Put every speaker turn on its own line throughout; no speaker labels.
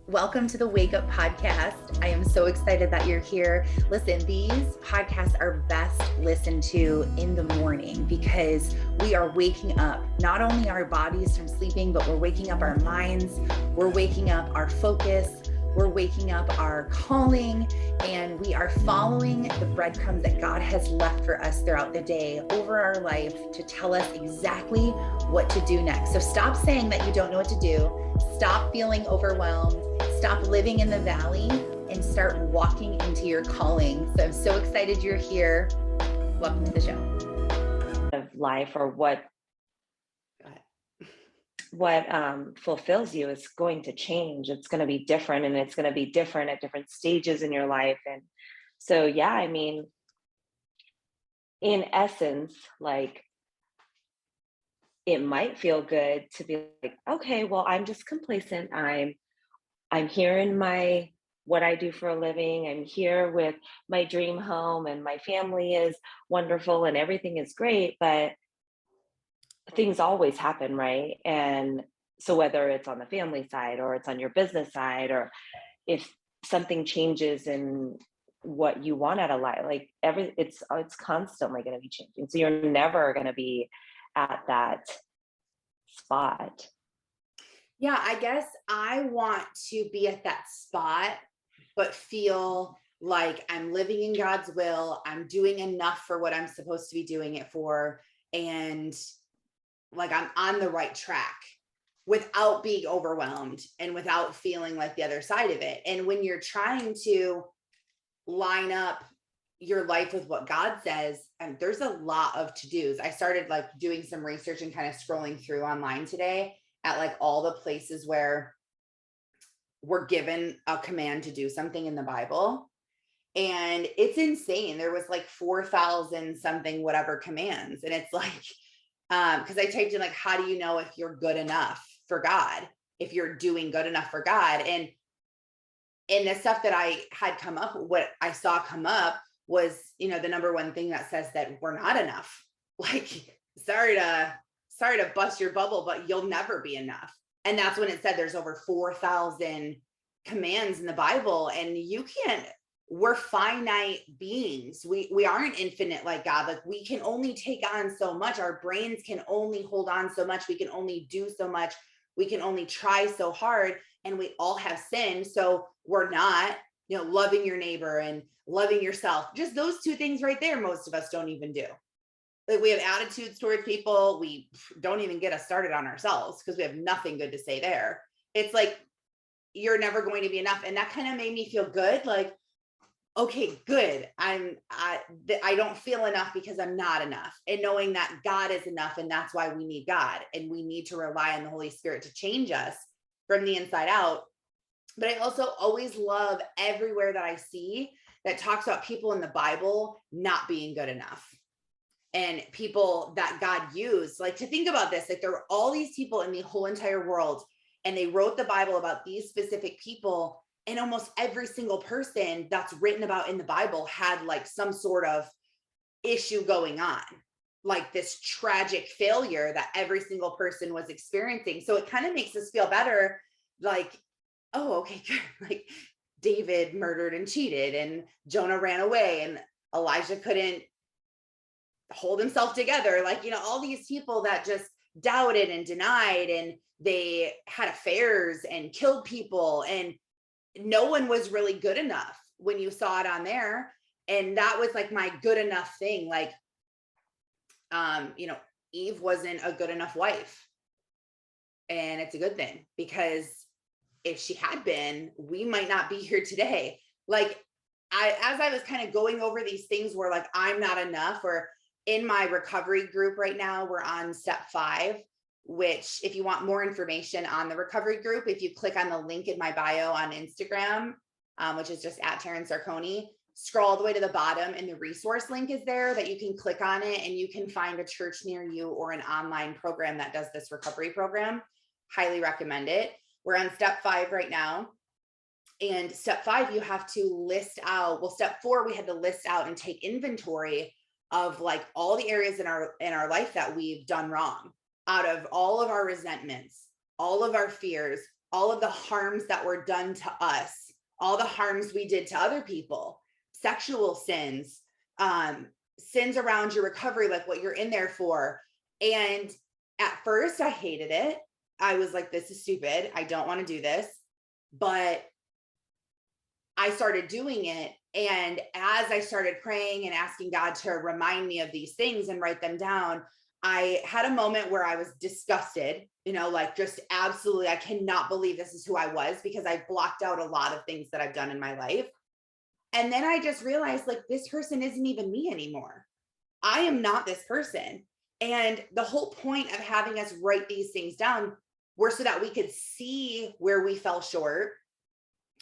Welcome to the Wake Up Podcast. I am so excited that you're here. Listen, these podcasts are best listened to in the morning because we are waking up not only our bodies from sleeping, but we're waking up our minds, we're waking up our focus, we're waking up our calling, and we are following the breadcrumbs that God has left for us throughout the day over our life to tell us exactly what to do next. So stop saying that you don't know what to do. Stop feeling overwhelmed. Stop living in the valley and start walking into your calling. So I'm so excited you're here. Welcome to the show.
Of life, or what fulfills you is going to change. It's going to be different, and it's going to be different at different stages in your life. And so, yeah, I mean, in essence, like, it might feel good to be like, okay, well, I'm just complacent. I'm here in my what I do for a living. I'm here with my dream home, and my family is wonderful, and everything is great. But things always happen, right? And so whether it's on the family side or it's on your business side, or if something changes in what you want out of life, like it's constantly going to be changing. So you're never going to be at that spot.
Yeah, I guess I want to be at that spot, but feel like I'm living in God's will. I'm doing enough for what I'm supposed to be doing it for. And like I'm on the right track without being overwhelmed and without feeling like the other side of it. And when you're trying to line up your life with what God says, and there's a lot of to-dos. I started like doing some research and kind of scrolling through online today at like all the places where we're given a command to do something in the Bible. And it's insane. There was like 4,000 something, whatever commands. And it's like, because I typed in like, how do you know if you're good enough for God, if you're doing good enough for God? And the stuff that I had come up, what I saw come up was, the number one thing that says that we're not enough. Like, sorry to bust your bubble, but you'll never be enough. And that's when it said there's over 4,000 commands in the Bible, and we're finite beings. We aren't infinite like God. Like, we can only take on so much. Our brains can only hold on so much. We can only do so much. We can only try so hard, and we all have sin. So we're not, loving your neighbor and loving yourself. Just those two things right there, most of us don't even do. Like, we have attitudes towards people. We don't even get us started on ourselves because we have nothing good to say there. It's like, you're never going to be enough. And that kind of made me feel good. Like, okay, good. I don't feel enough because I'm not enough. And knowing that God is enough, and that's why we need God, and we need to rely on the Holy Spirit to change us from the inside out. But I also always love everywhere that I see that talks about people in the Bible not being good enough, and people that God used. Like, to think about this, like, there were all these people in the whole entire world, and they wrote the Bible about these specific people. And almost every single person that's written about in the Bible had like some sort of issue going on, like this tragic failure that every single person was experiencing. So it kind of makes us feel better. Like, oh, okay, good. Like, David murdered and cheated, and Jonah ran away, and Elijah couldn't hold himself together. Like, all these people that just doubted and denied, and they had affairs and killed people, and no one was really good enough when you saw it on there. And that was like my good enough thing. Like, Eve wasn't a good enough wife. And it's a good thing, because if she had been, we might not be here today. Like, as I was kind of going over these things where like, I'm not enough, or in my recovery group right now, we're on step 5, which, if you want more information on the recovery group, if you click on the link in my bio on Instagram, which is just at Taryn Sarconi, scroll all the way to the bottom, and the resource link is there that you can click on it, and you can find a church near you or an online program that does this recovery program. Highly recommend it. We're on step 5 right now. And step 5, you have to list out, well, step 4, we had to list out and take inventory of like all the areas in our life that we've done wrong, out of all of our resentments, all of our fears, all of the harms that were done to us, all the harms we did to other people, sexual sins, sins around your recovery, like what you're in there for. And at first I hated it. I was like, this is stupid. I don't want to do this. But I started doing it. And as I started praying and asking God to remind me of these things and write them down, I had a moment where I was disgusted, like just absolutely, I cannot believe this is who I was, because I blocked out a lot of things that I've done in my life. And then I just realized, like, this person isn't even me anymore. I am not this person. And the whole point of having us write these things down were so that we could see where we fell short.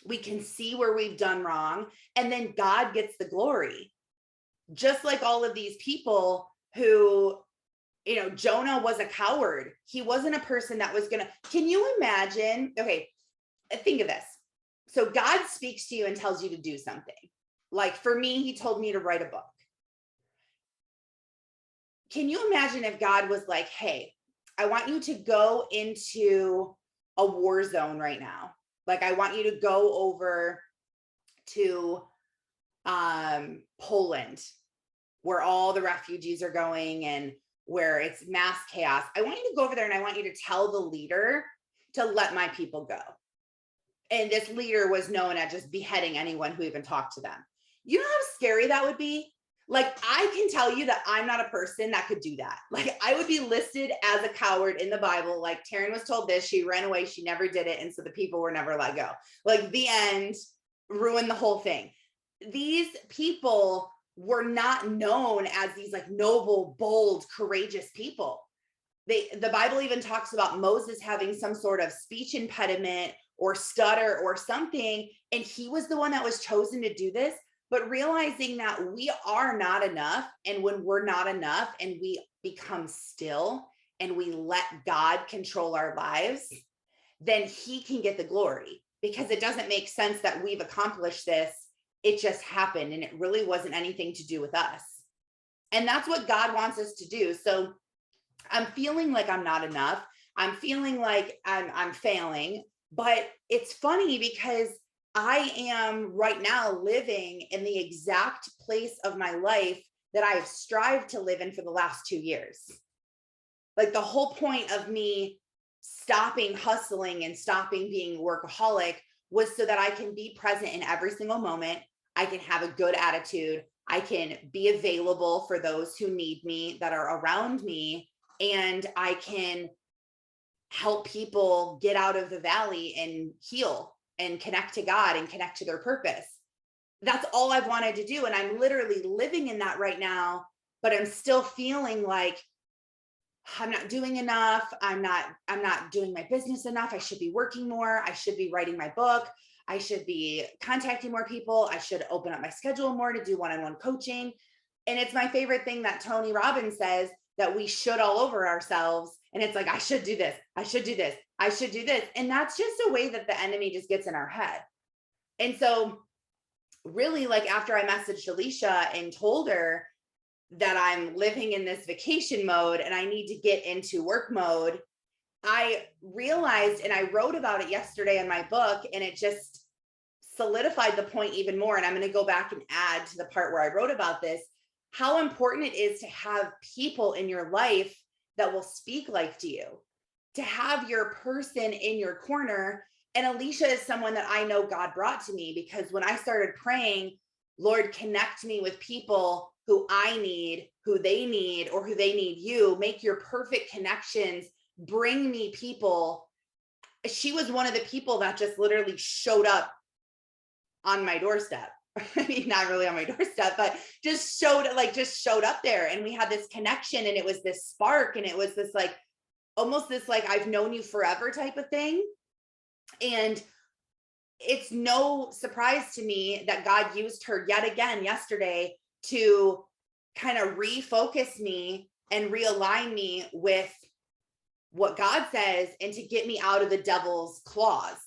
We can see where we've done wrong. And then God gets the glory. Just like all of these people who, Jonah was a coward. He wasn't a person that was can you imagine? Okay, think of this. So God speaks to you and tells you to do something. Like for me, he told me to write a book. Can you imagine if God was like, hey, I want you to go into a war zone right now. Like, I want you to go over to Poland, where all the refugees are going and where it's mass chaos. I want you to go over there and I want you to tell the leader to let my people go. And this leader was known at just beheading anyone who even talked to them. You know how scary that would be? Like, I can tell you that I'm not a person that could do that. Like, I would be listed as a coward in the Bible. Like, Taryn was told this, she ran away, she never did it. And so the people were never let go. Like, the end, ruined the whole thing. These people were not known as these like noble, bold, courageous people. The Bible even talks about Moses having some sort of speech impediment or stutter or something. And he was the one that was chosen to do this. But realizing that we are not enough, and when we're not enough and we become still and we let God control our lives, then he can get the glory, because it doesn't make sense that we've accomplished this. It just happened and it really wasn't anything to do with us. And that's what God wants us to do. So I'm feeling like I'm not enough. I'm feeling like I'm failing, but it's funny because I am right now living in the exact place of my life that I've strived to live in for the last 2 years. Like, the whole point of me stopping hustling and stopping being a workaholic was so that I can be present in every single moment. I can have a good attitude. I can be available for those who need me, that are around me, and I can help people get out of the valley and heal and connect to God and connect to their purpose. That's all I've wanted to do. And I'm literally living in that right now, but I'm still feeling like I'm not doing enough. I'm not doing my business enough. I should be working more. I should be writing my book. I should be contacting more people. I should open up my schedule more to do one-on-one coaching. And it's my favorite thing that Tony Robbins says, that we should all over ourselves. And it's like, I should do this. I should do this. I should do this. And that's just a way that the enemy just gets in our head. And so really, like, after I messaged Alicia and told her that I'm living in this vacation mode and I need to get into work mode, I realized, and I wrote about it yesterday in my book, and it just solidified the point even more. And I'm going to go back and add to the part where I wrote about this, how important it is to have people in your life that will speak life to you, to have your person in your corner. And Alicia is someone that I know God brought to me, because when I started praying, Lord, connect me with people who I need, who they need, or who they need you, make your perfect connections, bring me people. She was one of the people that just literally showed up on my doorstep. I mean, not really on my doorstep, but just showed up there. And we had this connection, and it was this spark, and it was this like, almost this like, I've known you forever type of thing. And it's no surprise to me that God used her yet again yesterday to kind of refocus me and realign me with what God says, and to get me out of the devil's claws.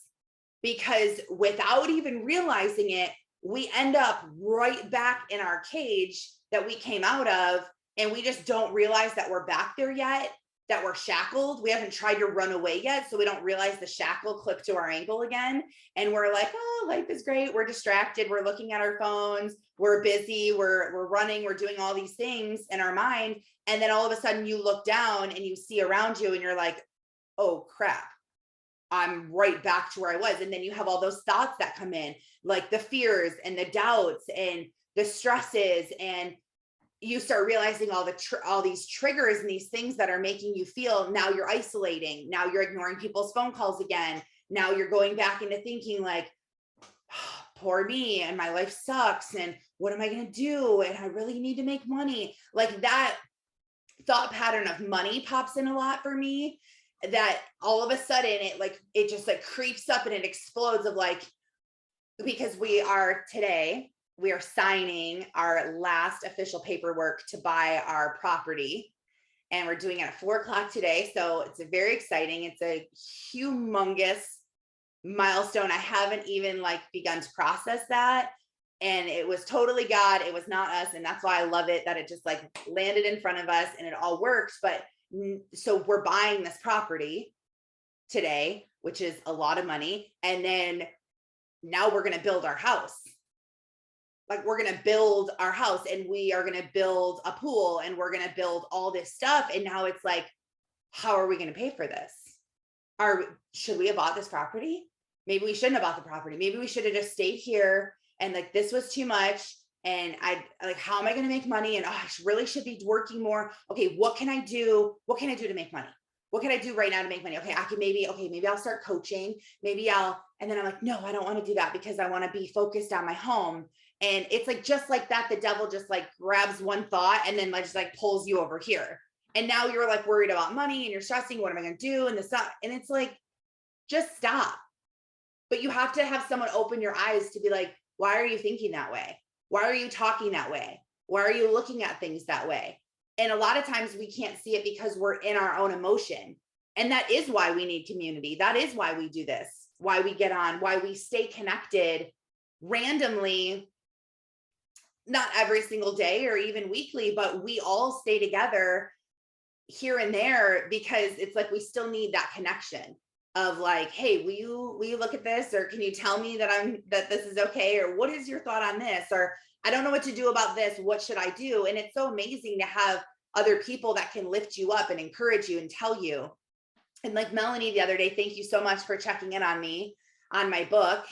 Because without even realizing it, we end up right back in our cage that we came out of, and we just don't realize that we're back there yet. that we're shackled. We haven't tried to run away yet, so we don't realize the shackle clipped to our ankle again. And we're like, oh, life is great. We're distracted. We're looking at our phones. We're busy. We're running. We're doing all these things in our mind. And then all of a sudden you look down and you see around you and you're like, oh crap, I'm right back to where I was. And then you have all those thoughts that come in, like the fears and the doubts and the stresses, and you start realizing all these triggers and these things that are making you feel, now you're isolating, now you're ignoring people's phone calls again, now you're going back into thinking like, oh, poor me, and my life sucks, and what am I going to do, and I really need to make money. Like that thought pattern of money pops in a lot for me, that all of a sudden it just like creeps up and it explodes of like, because we are signing our last official paperwork to buy our property, and we're doing it at 4 o'clock today. So it's very exciting. It's a humongous milestone. I haven't even like begun to process that. And it was totally God. It was not us. And that's why I love it that it just like landed in front of us and it all works. But so we're buying this property today, which is a lot of money. And then now we're going to build our house. Like we're going to build our house, and we are going to build a pool, and we're going to build all this stuff. And now it's like, how are we going to pay for this? Should we have bought this property? Maybe we shouldn't have bought the property. Maybe we should have just stayed here. And like, this was too much. And I like, how am I going to make money? And I really should be working more. Okay. What can I do? What can I do to make money? What can I do right now to make money? Okay. Maybe I'll start coaching. And then I'm like, no, I don't want to do that because I want to be focused on my home. And it's like, just like that, the devil just like grabs one thought and then like just like pulls you over here. And now you're like worried about money and you're stressing, what am I going to do? And and it's like, just stop. But you have to have someone open your eyes to be like, why are you thinking that way? Why are you talking that way? Why are you looking at things that way? And a lot of times we can't see it because we're in our own emotion. And that is why we need community. That is why we do this, why we get on, why we stay connected randomly, not every single day or even weekly, but we all stay together here and there because it's like we still need that connection of like, hey, will you look at this, or can you tell me that this is okay, or what is your thought on this, or I don't know what to do about this, what should I do? And it's so amazing to have other people that can lift you up and encourage you and tell you. And like Melanie the other day, thank you so much for checking in on me on my book.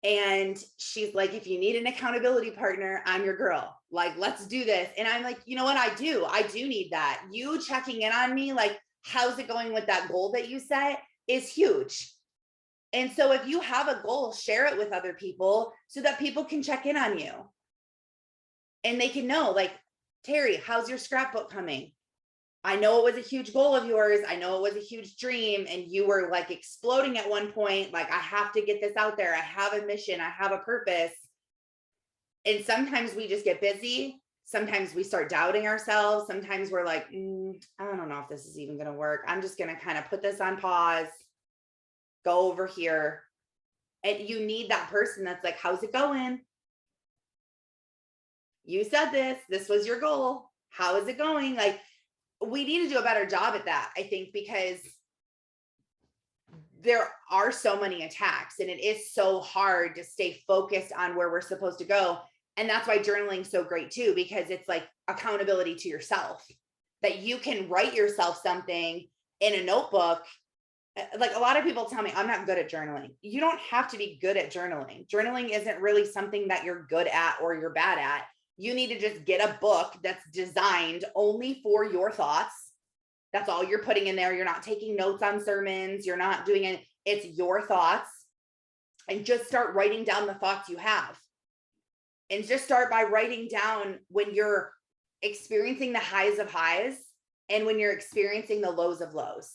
And she's like, if you need an accountability partner, I'm your girl. Like, let's do this. And I'm like, you know what? I do need that. You checking in on me, like, how's it going with that goal that you set is huge. And so if you have a goal, share it with other people so that people can check in on you. And they can know, like, Terry, how's your scrapbook coming? I know it was a huge goal of yours. I know it was a huge dream, and you were like exploding at one point. Like, I have to get this out there. I have a mission. I have a purpose. And sometimes we just get busy. Sometimes we start doubting ourselves. Sometimes we're like, I don't know if this is even going to work. I'm just going to kind of put this on pause, go over here. And you need that person that's like, how's it going? You said this was your goal. How is it going? Like, we need to do a better job at that, I think, because there are so many attacks and it is so hard to stay focused on where we're supposed to go. And that's why journaling is so great too, because it's like accountability to yourself, that you can write yourself something in a notebook. Like, a lot of people tell me I'm not good at journaling. You don't have to be good at journaling. Journaling isn't really something that you're good at or you're bad at. You need to just get a book that's designed only for your thoughts. That's all you're putting in there. You're not taking notes on sermons. You're not doing it. It's your thoughts. And just start writing down the thoughts you have. And just start by writing down when you're experiencing the highs of highs and when you're experiencing the lows of lows.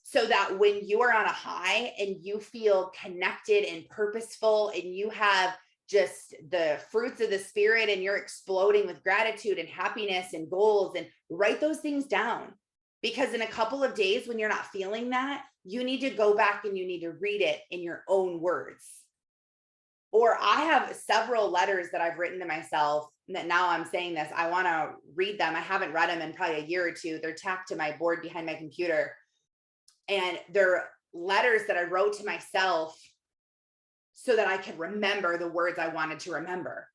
So that when you are on a high and you feel connected and purposeful and you have just the fruits of the spirit and you're exploding with gratitude and happiness and goals, and write those things down. Because in a couple of days when you're not feeling that, you need to go back and you need to read it in your own words. Or I have several letters that I've written to myself that now I'm saying this, I want to read them. I haven't read them in probably a year or two. They're tacked to my board behind my computer. And they're letters that I wrote to myself so that I could remember the words I wanted to remember.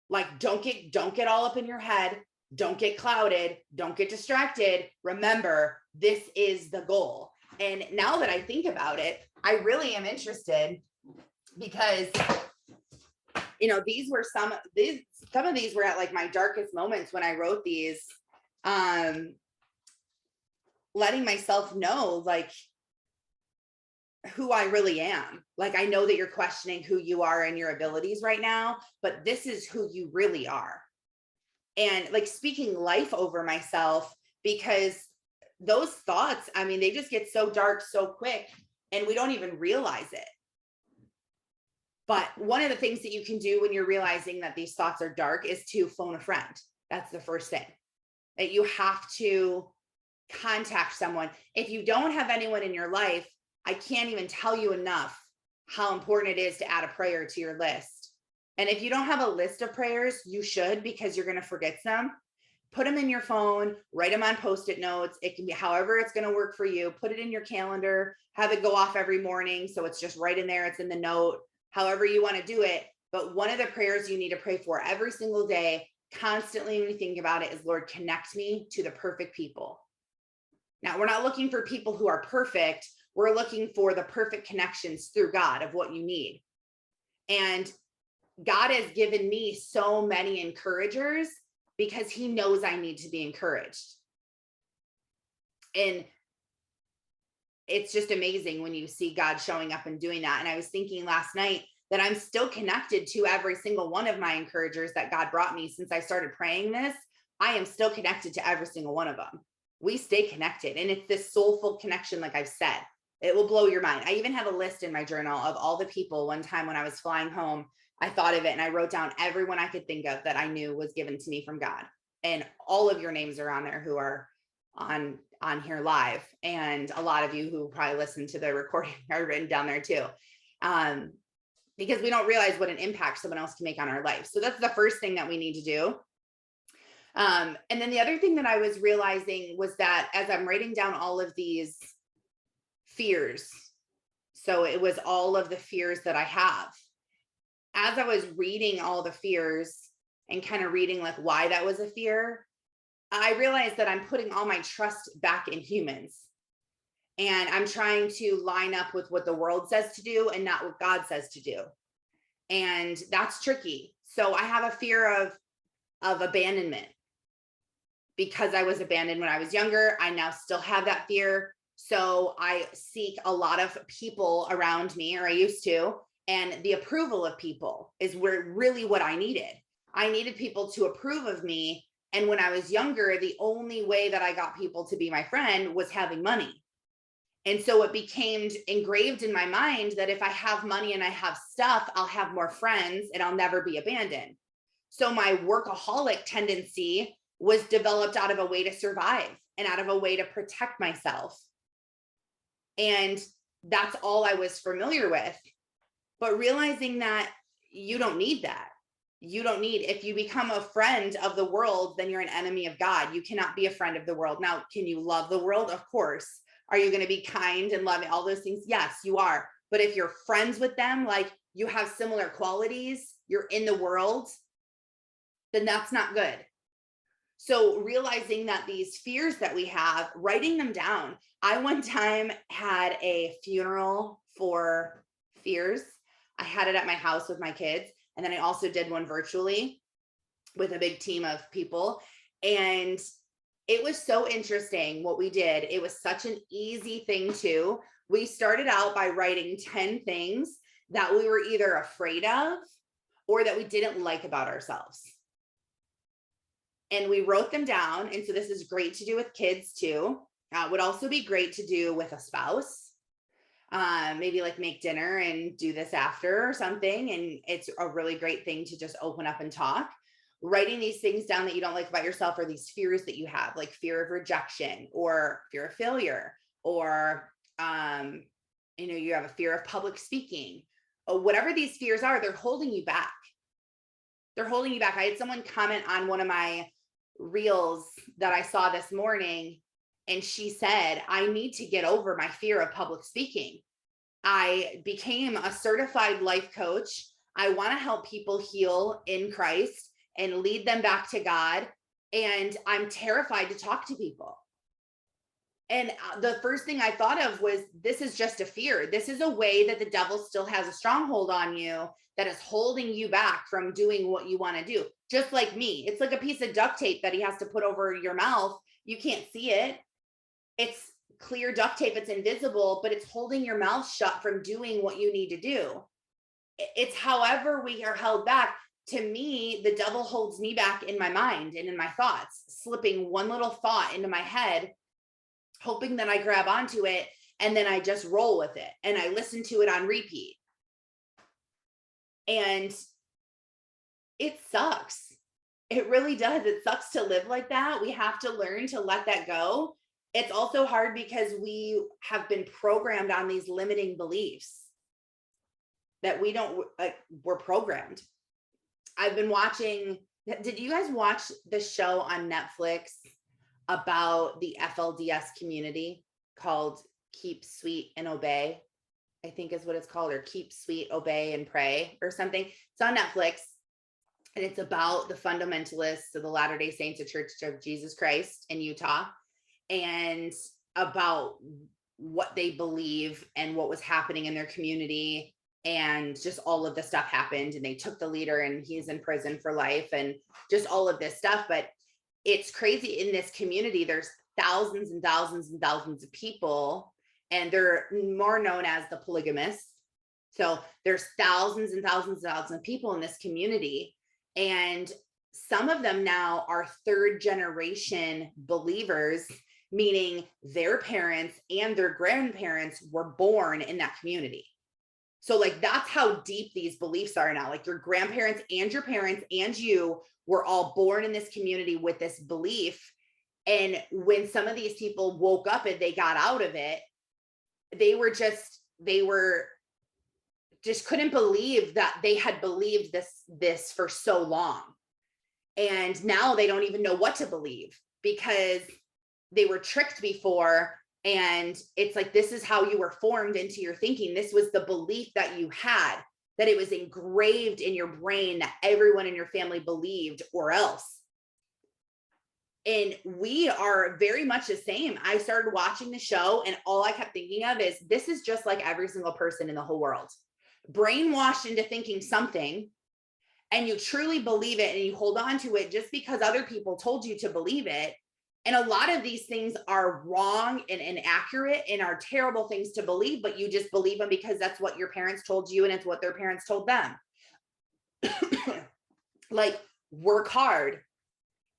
Like, don't get all up in your head. Don't get clouded. Don't get distracted. Remember, this is the goal. And now that I think about it, I really am interested because, you know, these were some of these were at like my darkest moments when I wrote these, letting myself know like who I really am. Like, I know that you're questioning who you are and your abilities right now, but this is who you really are. And like speaking life over myself, because those thoughts, I mean, they just get so dark so quick and we don't even realize it. But one of the things that you can do when you're realizing that these thoughts are dark is to phone a friend. That's the first thing. That you have to contact someone. If you don't have anyone in your life, I can't even tell you enough how important it is to add a prayer to your list. And if you don't have a list of prayers, you should, because you're going to forget some. Put them in your phone, write them on Post-it notes. It can be however it's going to work for you. Put it in your calendar, have it go off every morning. So it's just right in there. It's in the note, however you want to do it. But one of the prayers you need to pray for every single day, constantly when you think about it, is, Lord, connect me to the perfect people. Now, we're not looking for people who are perfect. We're looking for the perfect connections through God of what you need. And God has given me so many encouragers because he knows I need to be encouraged. And it's just amazing when you see God showing up and doing that. And I was thinking last night that I'm still connected to every single one of my encouragers that God brought me since I started praying this. I am still connected to every single one of them. We stay connected, and it's this soulful connection. Like I've said, it will blow your mind. I even have a list in my journal of all the people. One time when I was flying home, I thought of it and I wrote down everyone I could think of that I knew was given to me from God. And all of your names are on there who are on here live. And a lot of you who probably listen to the recording are written down there too. Because we don't realize what an impact someone else can make on our life. So that's the first thing that we need to do. And then the other thing that I was realizing was that as I'm writing down all of these fears, so it was all of the fears that I have. As I was reading all the fears and kind of reading like why that was a fear, I realized that I'm putting all my trust back in humans. And I'm trying to line up with what the world says to do and not what God says to do. And that's tricky. So I have a fear of abandonment. Because I was abandoned when I was younger, I now still have that fear. So I seek a lot of people around me, or I used to, and the approval of people is really what I needed. I needed people to approve of me. And when I was younger, the only way that I got people to be my friend was having money. And so it became engraved in my mind that if I have money and I have stuff, I'll have more friends and I'll never be abandoned. So my workaholic tendency was developed out of a way to survive and out of a way to protect myself. And that's all I was familiar with. But realizing that you don't need that. You don't need, if you become a friend of the world, then you're an enemy of God. You cannot be a friend of the world. Now, can you love the world? Of course. Are you going to be kind and loving, all those things? Yes, you are. But if you're friends with them, like you have similar qualities, you're in the world, then that's not good. So realizing that these fears that we have, writing them down. I one time had a funeral for fears. I had it at my house with my kids. And then I also did one virtually with a big team of people. And it was so interesting what we did. It was such an easy thing too. We started out by writing 10 things that we were either afraid of or that we didn't like about ourselves. And we wrote them down. And so this is great to do with kids too. Would also be great to do with a spouse. Maybe like make dinner and do this after or something. And it's a really great thing to just open up and talk. Writing these things down that you don't like about yourself, or these fears that you have, like fear of rejection or fear of failure, or you have a fear of public speaking, or whatever these fears are, they're holding you back. They're holding you back. I had someone comment on one of my reels that I saw this morning, and she said, I need to get over my fear of public speaking. I became a certified life coach. I want to help people heal in Christ and lead them back to God. And I'm terrified to talk to people. And the first thing I thought of was, this is just a fear. This is a way that the devil still has a stronghold on you that is holding you back from doing what you want to do. Just like me, it's like a piece of duct tape that he has to put over your mouth. You can't see it. It's clear duct tape. It's invisible, but it's holding your mouth shut from doing what you need to do. It's however we are held back. To me, the devil holds me back in my mind and in my thoughts, slipping one little thought into my head, hoping that I grab onto it, and then I just roll with it and I listen to it on repeat. And it sucks. It really does. It sucks to live like that. We have to learn to let that go. It's also hard because we have been programmed on these limiting beliefs that we don't, like, we're programmed. I've been watching, did you guys watch the show on Netflix about the FLDS community called Keep Sweet and Obey? I think is what it's called, or Keep Sweet, Obey and Pray or something. It's on Netflix, and it's about the fundamentalists of the Latter-day Saints of Church of Jesus Christ in Utah, and about what they believe and what was happening in their community. And just all of the stuff happened, and they took the leader and he's in prison for life, and just all of this stuff. But it's crazy. In this community, there's thousands and thousands and thousands of people, and they're more known as the polygamists. So there's thousands and thousands and thousands of people in this community, and some of them now are third generation believers, meaning their parents and their grandparents were born in that community. So like, that's how deep these beliefs are now. Like, your grandparents and your parents and you were all born in this community with this belief. And when some of these people woke up and they got out of it, they just couldn't believe that they had believed this for so long. And now they don't even know what to believe, because they were tricked before. And it's like, this is how you were formed into your thinking. This was the belief that you had, that it was engraved in your brain that everyone in your family believed, or else. And we are very much the same. I started watching the show, and all I kept thinking of is, this is just like every single person in the whole world, brainwashed into thinking something, and you truly believe it, and you hold on to it just because other people told you to believe it. And a lot of these things are wrong and inaccurate and are terrible things to believe, but you just believe them because that's what your parents told you and it's what their parents told them. Like, work hard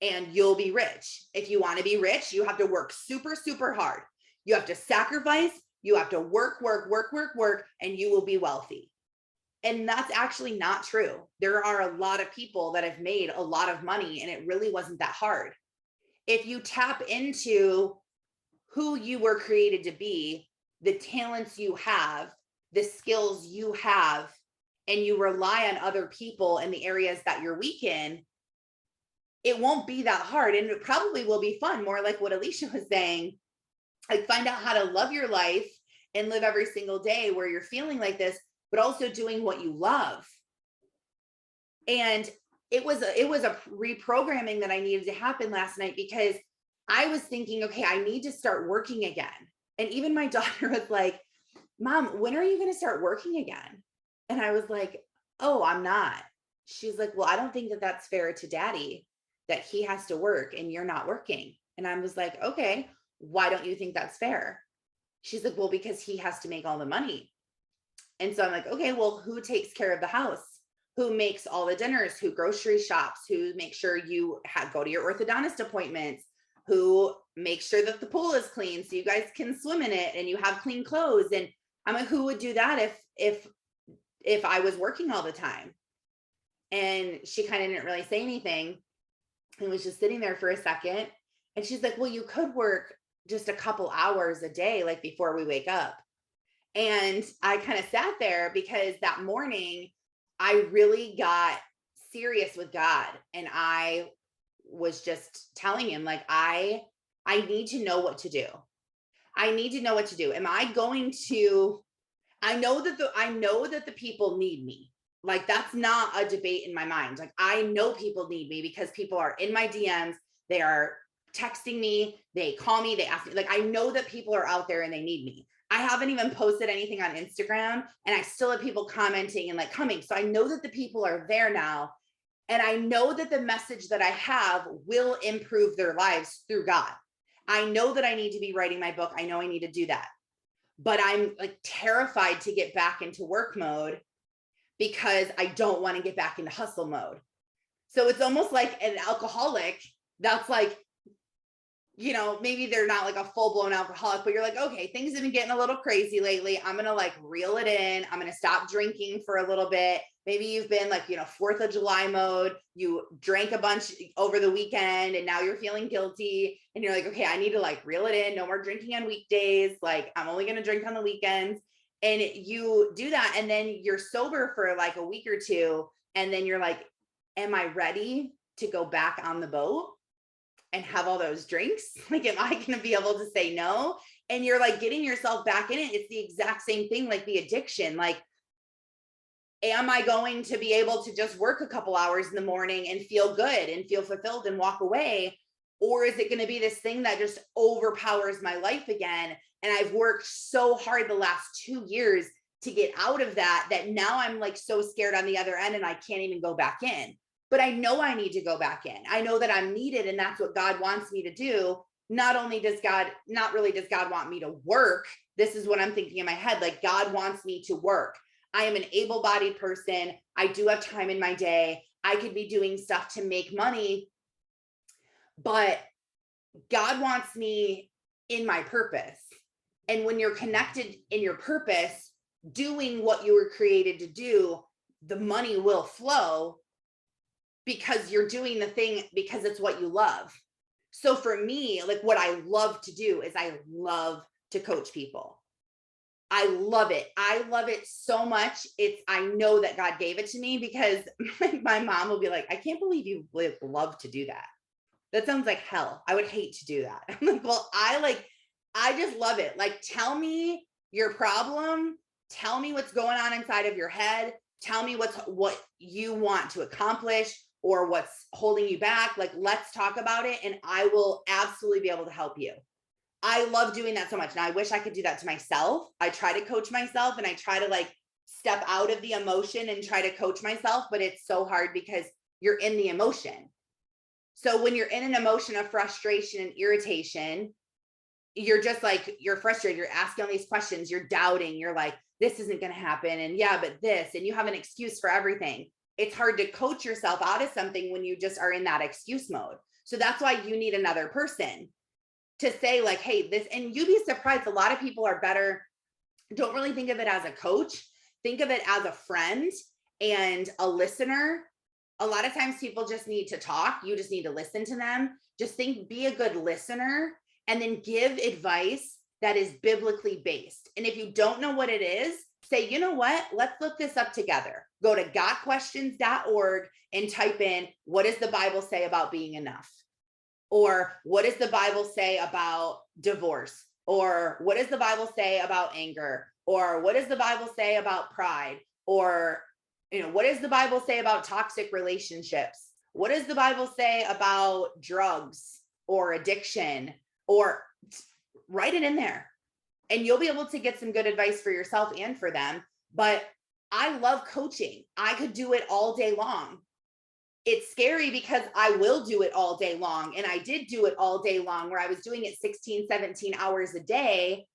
and you'll be rich. If you want to be rich, you have to work super, super hard. You have to sacrifice. You have to work, and you will be wealthy. And that's actually not true. There are a lot of people that have made a lot of money, and it really wasn't that hard. If you tap into who you were created to be, the talents you have, the skills you have, and you rely on other people in the areas that you're weak in, it won't be that hard. And it probably will be fun, more like what Alicia was saying. Like, find out how to love your life and live every single day where you're feeling like this, but also doing what you love. And it was a reprogramming that I needed to happen last night, because I was thinking, okay, I need to start working again. And even my daughter was like, Mom, when are you going to start working again? And I was like, oh, I'm not. She's like, well, I don't think that that's fair to Daddy, that he has to work and you're not working. And I was like, okay, why don't you think that's fair? She's like, well, because he has to make all the money. And so I'm like, okay, well, who takes care of the house? Who makes all the dinners? Who grocery shops? Who makes sure you go to your orthodontist appointments? Who makes sure that the pool is clean so you guys can swim in it and you have clean clothes? And I'm like, who would do that if I was working all the time? And she kind of didn't really say anything and was just sitting there for a second. And she's like, well, you could work just a couple hours a day, like before we wake up. And I kind of sat there, because that morning I really got serious with God, and I was just telling him, like, I need to know what to do. I need to know what to do. Am I going to I know that the people need me. Like, that's not a debate in my mind. Like, I know people need me because people are in my DMs, they are texting me, they call me, they ask me. Like, I know that people are out there and they need me. I haven't even posted anything on Instagram, and I still have people commenting and like coming. So I know that the people are there now. And I know that the message that I have will improve their lives through God. I know that I need to be writing my book. I know I need to do that. But I'm like terrified to get back into work mode because I don't want to get back into hustle mode. So it's almost like an alcoholic that's like, maybe they're not like a full blown alcoholic, but you're like, okay, things have been getting a little crazy lately. I'm going to like reel it in. I'm going to stop drinking for a little bit. Maybe you've been like, 4th of July mode. You drank a bunch over the weekend and now you're feeling guilty. And you're like, okay, I need to like reel it in. No more drinking on weekdays. Like, I'm only going to drink on the weekends. And you do that. And then you're sober for like a week or two. And then you're like, am I ready to go back on the boat and have all those drinks? Like, am I going to be able to say no? And you're like getting yourself back in it. It's the exact same thing, like the addiction. Like, am I going to be able to just work a couple hours in the morning and feel good and feel fulfilled and walk away? Or is it going to be this thing that just overpowers my life again? And I've worked so hard the last 2 years to get out of that, that now I'm like so scared on the other end and I can't even go back in. But I know I need to go back in. I know that I'm needed, and that's what God wants me to do. Not only does God, not really does God want me to work. This is what I'm thinking in my head. Like, God wants me to work. I am an able-bodied person. I do have time in my day. I could be doing stuff to make money, but God wants me in my purpose. And when you're connected in your purpose, doing what you were created to do, the money will flow because you're doing the thing because it's what you love. So for me, like, what I love to do is I love to coach people. I love it. I love it so much. I know that God gave it to me because my mom will be like, I can't believe you would love to do that. That sounds like hell. I would hate to do that. I'm like, well, I just love it. Like, tell me your problem. Tell me what's going on inside of your head. Tell me what you want to accomplish or what's holding you back. Like, let's talk about it, and I will absolutely be able to help you. I love doing that so much. Now, I wish I could do that to myself. I try to coach myself, and I try to like step out of the emotion and try to coach myself, but it's so hard because you're in the emotion. So when you're in an emotion of frustration and irritation, you're just like, you're frustrated. You're asking all these questions. You're doubting. You're like, this isn't going to happen. And yeah, but this, and you have an excuse for everything. It's hard to coach yourself out of something when you just are in that excuse mode. So that's why you need another person to say like, hey, this, and you'd be surprised. A lot of people are better. Don't really think of it as a coach. Think of it as a friend and a listener. A lot of times people just need to talk. You just need to listen to them. Just be a good listener, and then give advice that is biblically based. And if you don't know what it is, say, you know what, let's look this up together. Go to gotquestions.org and type in, what does the Bible say about being enough? Or what does the Bible say about divorce? Or what does the Bible say about anger? Or what does the Bible say about pride? Or, what does the Bible say about toxic relationships? What does the Bible say about drugs or addiction? Or write it in there, and you'll be able to get some good advice for yourself and for them. But I love coaching. I could do it all day long. It's scary because I will do it all day long. And I did do it all day long, where I was doing it 16, 17 hours a day.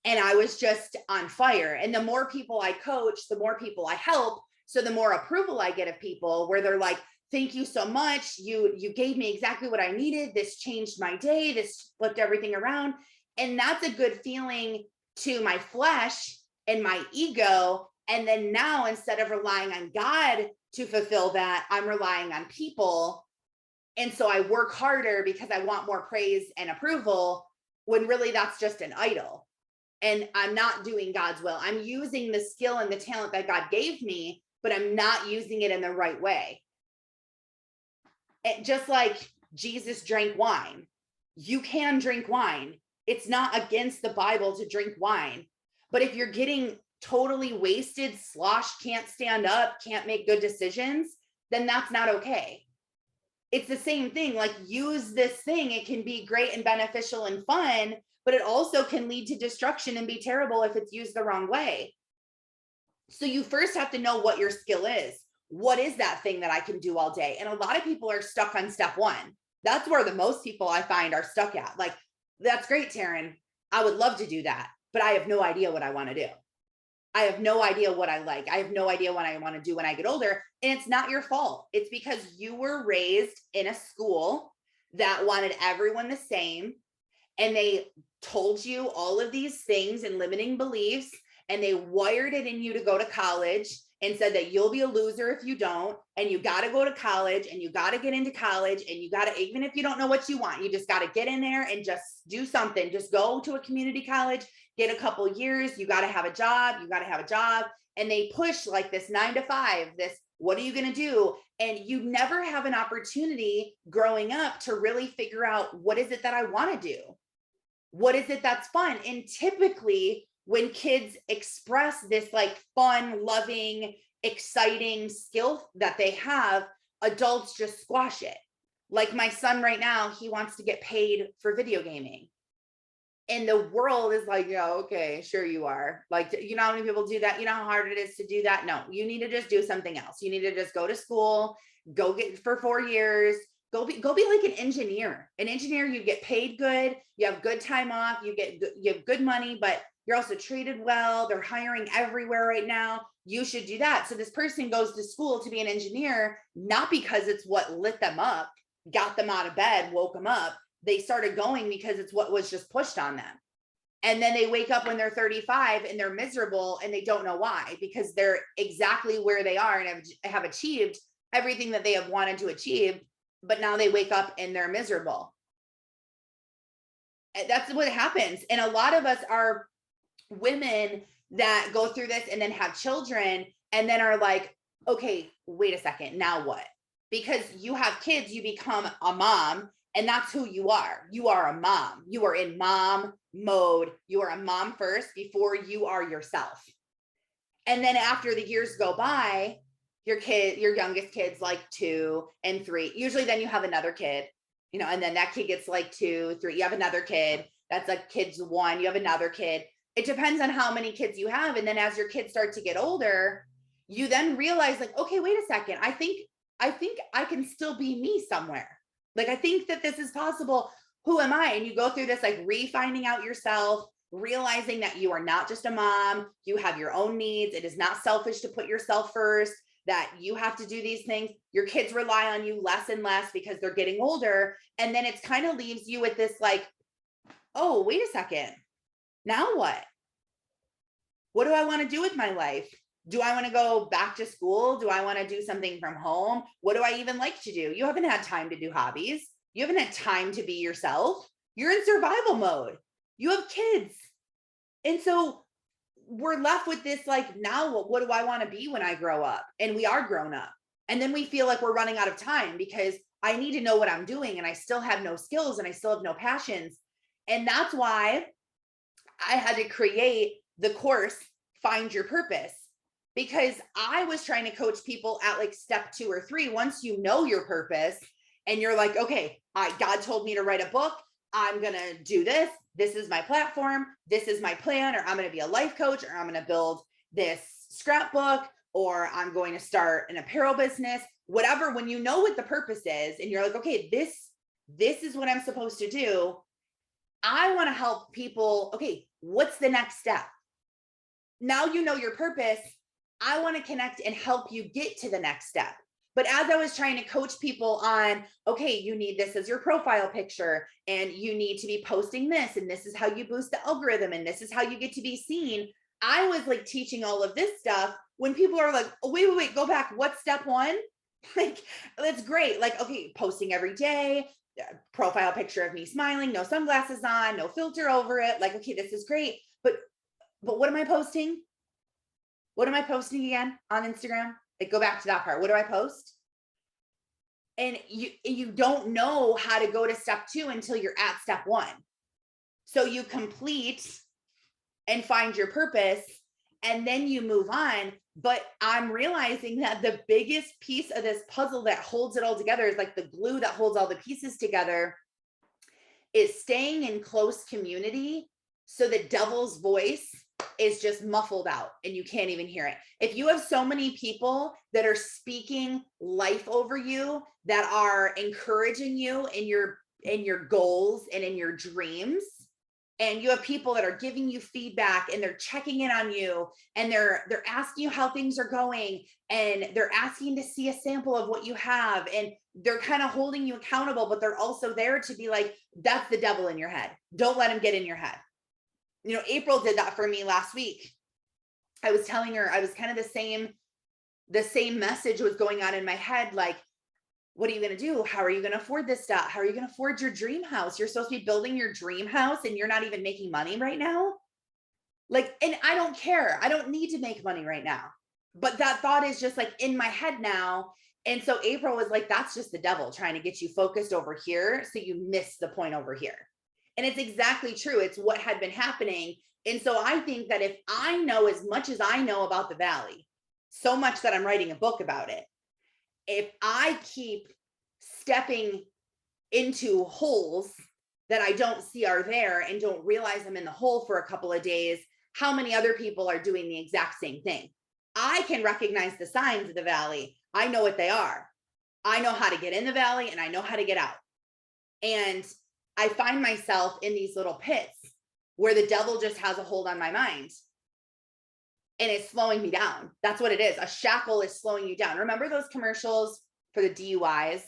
And I was just on fire. And the more people I coach, the more people I help. So the more approval I get of people, where they're like, thank you so much. You gave me exactly what I needed. This changed my day. This flipped everything around. And that's a good feeling to my flesh and my ego. And then now, instead of relying on God to fulfill that, I'm relying on people. And so I work harder because I want more praise and approval, when really that's just an idol. And I'm not doing God's will. I'm using the skill and the talent that God gave me, but I'm not using it in the right way. just like Jesus drank wine. You can drink wine. It's not against the Bible to drink wine. But if you're getting totally wasted, sloshed, can't stand up, can't make good decisions, then that's not okay. It's the same thing. Like, use this thing. It can be great and beneficial and fun, but it also can lead to destruction and be terrible if it's used the wrong way. So you first have to know what your skill is. What is that thing that I can do all day? And a lot of people are stuck on step one. That's where the most people I find are stuck at. Like, that's great, Taryn. I would love to do that, but I have no idea what I want to do. I have no idea what I like. I have no idea what I want to do when I get older. And it's not your fault. It's because you were raised in a school that wanted everyone the same. And they told you all of these things and limiting beliefs, and they wired it in you to go to college and said that you'll be a loser if you don't, and you got to go to college, and you got to get into college, and you got to, even if you don't know what you want, you just got to get in there and just do something. Just go to a community college, get a couple years, you got to have a job, you got to have a job. And they push like this 9 to 5, this, what are you going to do? And you never have an opportunity growing up to really figure out, what is it that I want to do? What is it that's fun? And typically when kids express this like fun, loving, exciting skill that they have, adults just squash it. Like my son right now, he wants to get paid for video gaming. And the world is like, yeah, okay, sure you are. Like, you know how many people do that? You know how hard it is to do that? No, you need to just do something else. You need to just go to school, go get for 4 years, go be like an engineer. An engineer, you get paid good, you have good time off, you have good money, but you're also treated well. They're hiring everywhere right now. You should do that. So this person goes to school to be an engineer, not because it's what lit them up, got them out of bed, woke them up. They started going because it's what was just pushed on them. And then they wake up when they're 35 and they're miserable and they don't know why, because they're exactly where they are and have achieved everything that they have wanted to achieve. But now they wake up and they're miserable. And that's what happens. And a lot of us are women that go through this and then have children and then are like, okay, wait a second, now what? Because you have kids, you become a mom, and that's who you are. You are a mom. You are in mom mode. You are a mom first before you are yourself. And then after the years go by, your youngest kid's like 2 and 3. Usually then you have another kid, you know, and then that kid gets like 2, 3. You have another kid. That's like kids 1. You have another kid. It depends on how many kids you have. And then as your kids start to get older, you then realize like, okay, wait a second. I think I can still be me somewhere. Like, I think that this is possible. Who am I? And you go through this, like refining out yourself, realizing that you are not just a mom. You have your own needs. It is not selfish to put yourself first, that you have to do these things. Your kids rely on you less and less because they're getting older. And then it's kind of leaves you with this like, oh, wait a second. Now what? What do I want to do with my life? Do I want to go back to school? Do I want to do something from home? What do I even like to do? You haven't had time to do hobbies. You haven't had time to be yourself. You're in survival mode. You have kids. And so we're left with this, like, now what do I want to be when I grow up? And we are grown up. And then we feel like we're running out of time because I need to know what I'm doing and I still have no skills and I still have no passions. And that's why I had to create the course, Find Your Purpose, because I was trying to coach people at like step 2 or 3. Once you know your purpose and you're like, okay, God told me to write a book. I'm going to do this. This is my platform. This is my plan, or I'm going to be a life coach, or I'm going to build this scrapbook, or I'm going to start an apparel business, whatever. When you know what the purpose is and you're like, okay, this is what I'm supposed to do. I want to help people. Okay, what's the next step? Now you know your purpose. I want to connect and help you get to the next step. But as I was trying to coach people on, okay, you need this as your profile picture, and you need to be posting this, and this is how you boost the algorithm, and this is how you get to be seen. I was like teaching all of this stuff when people are like, oh, wait, go back. What's step 1? Like, that's great. Like, okay, posting every day, profile picture of me smiling, no sunglasses on, no filter over it. Like, okay, this is great. But what am I posting? What am I posting again on Instagram? Like, go back to that part. What do I post? And you don't know how to go to step 2 until you're at step 1. So you complete and find your purpose, and then you move on. But I'm realizing that the biggest piece of this puzzle that holds it all together is like the glue that holds all the pieces together is staying in close community so the devil's voice is just muffled out and you can't even hear it. If you have so many people that are speaking life over you, that are encouraging you in your goals and in your dreams, and you have people that are giving you feedback and they're checking in on you, and they're asking you how things are going, and they're asking to see a sample of what you have, and they're kind of holding you accountable, but they're also there to be like, that's the devil in your head, don't let him get in your head. You know, April did that for me last week. I was telling her, I was kind of the same message was going on in my head, like, what are you going to do? How are you going to afford this stuff? How are you going to afford your dream house? You're supposed to be building your dream house and you're not even making money right now. Like, and I don't care. I don't need to make money right now. But that thought is just like in my head now. And so April was like, that's just the devil trying to get you focused over here, so you miss the point over here. And it's exactly true. It's what had been happening. And so I think that if I know as much as I know about the valley, so much that I'm writing a book about it, if I keep stepping into holes that I don't see are there and don't realize I'm in the hole for a couple of days, how many other people are doing the exact same thing? I can recognize the signs of the valley. I know what they are. I know how to get in the valley and I know how to get out. And I find myself in these little pits where the devil just has a hold on my mind and it's slowing me down. That's what it is. A shackle is slowing you down. Remember those commercials for the DUIs?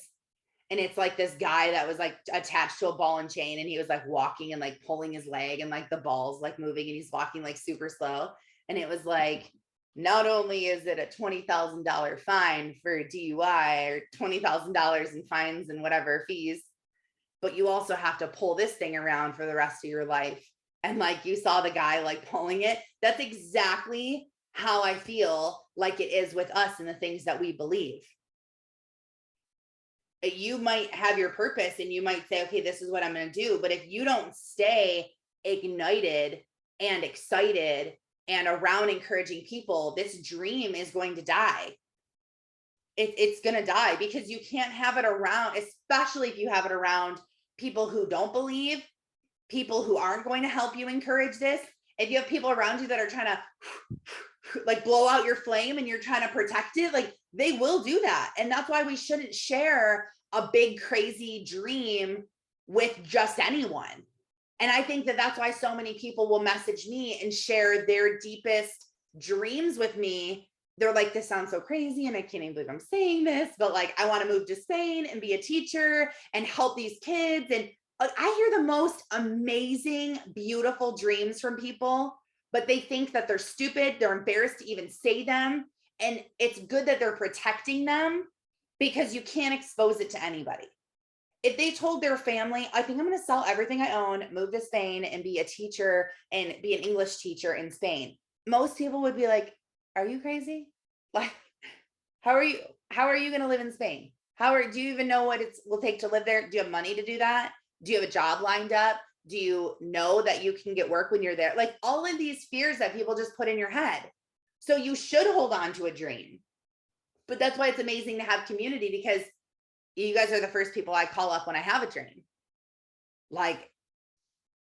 And it's like this guy that was like attached to a ball and chain, and he was like walking and like pulling his leg, and like the ball's like moving and he's walking like super slow. And it was like, not only is it a $20,000 fine for a DUI or $20,000 in fines and whatever fees, but you also have to pull this thing around for the rest of your life. And like you saw the guy like pulling it. That's exactly how I feel like it is with us and the things that we believe. You might have your purpose and you might say, okay, this is what I'm going to do. But if you don't stay ignited and excited and around encouraging people, this dream is going to die. It's going to die, because you can't have it around, especially if you have it around people who don't believe, people who aren't going to help you encourage this. If you have people around you that are trying to like blow out your flame and you're trying to protect it, like they will do that. And that's why we shouldn't share a big crazy dream with just anyone. And I think that that's why so many people will message me and share their deepest dreams with me. They're like, this sounds so crazy and I can't even believe I'm saying this, but like, I want to move to Spain and be a teacher and help these kids. And I hear the most amazing, beautiful dreams from people, but they think that they're stupid. They're embarrassed to even say them. And it's good that they're protecting them, because you can't expose it to anybody. If they told their family, I think I'm going to sell everything I own, move to Spain and be a teacher and be an English teacher in Spain, most people would be like, are you crazy? Like, how are you going to live in Spain? Do you even know what it will take to live there? Do you have money to do that? Do you have a job lined up? Do you know that you can get work when you're there? Like all of these fears that people just put in your head. So you should hold on to a dream. But that's why it's amazing to have community, because you guys are the first people I call up when I have a dream. Like,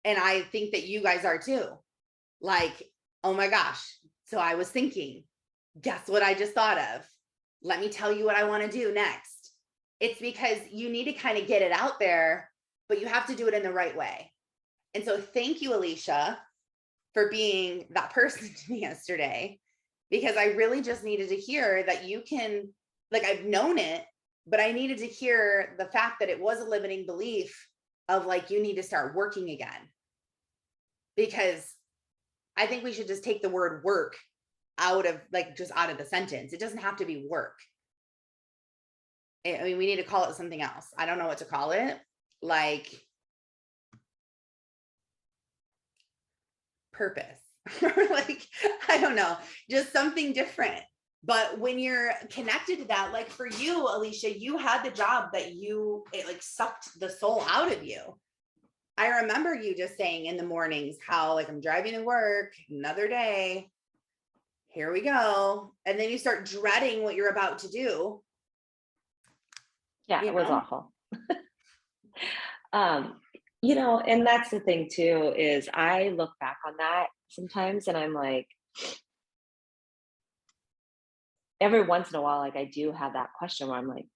and I think that you guys are too. Like, oh my gosh. So I was thinking, guess what I just thought of? Let me tell you what I want to do next. It's because you need to kind of get it out there, but you have to do it in the right way. And so thank you, Alicia, for being that person to me yesterday, because I really just needed to hear that you can, like, I've known it, but I needed to hear the fact that it was a limiting belief of like, you need to start working again. Because I think we should just take the word work out of the sentence. It doesn't have to be work. I mean, we need to call it something else. I don't know what to call it. Like purpose. Like, I don't know, just something different. But when you're connected to that, like for you, Alicia, you had the job that it like sucked the soul out of you. I remember you just saying in the mornings how like I'm driving to work, another day, here we go. And then you start dreading what you're about to do,
Yeah,
you
it was
know?
awful. Um, and that's the thing too, is I look back on that sometimes and I'm like, every once in a while, like I do have that question where I'm like,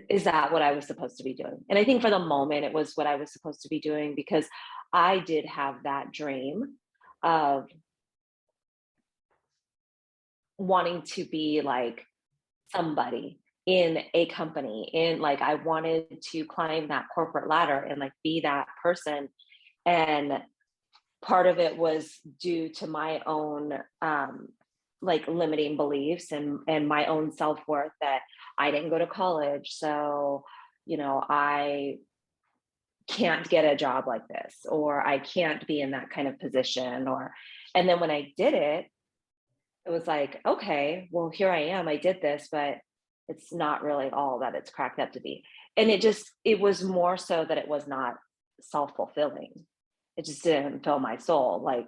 is that what I was supposed to be doing? And I think for the moment it was what I was supposed to be doing, because I did have that dream of wanting to be like somebody in a company, in like I wanted to climb that corporate ladder and like be that person. And part of it was due to my own like limiting beliefs and my own self-worth, that I didn't go to college, so I can't get a job like this, or I can't be in that kind of position. Or and then when I did it, it was like, okay, well, here I am, I did this, but it's not really all that it's cracked up to be. And it was more so that it was not self-fulfilling. It just didn't fill my soul. Like,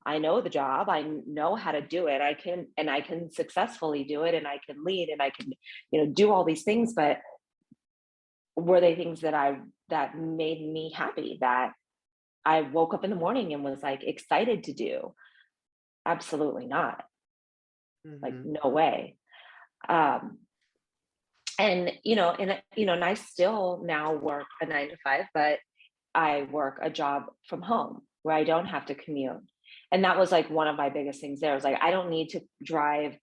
I know the job, I know how to do it, I can successfully do it, and I can lead, and I can do all these things. But were they things that made me happy, that I woke up in the morning and was like excited to do? Absolutely not. Like,
Mm-hmm.
no way. um and I still now work a 9 to 5, but I work a job from home where I don't have to commute. And that was like one of my biggest things there. Was like, I don't need to drive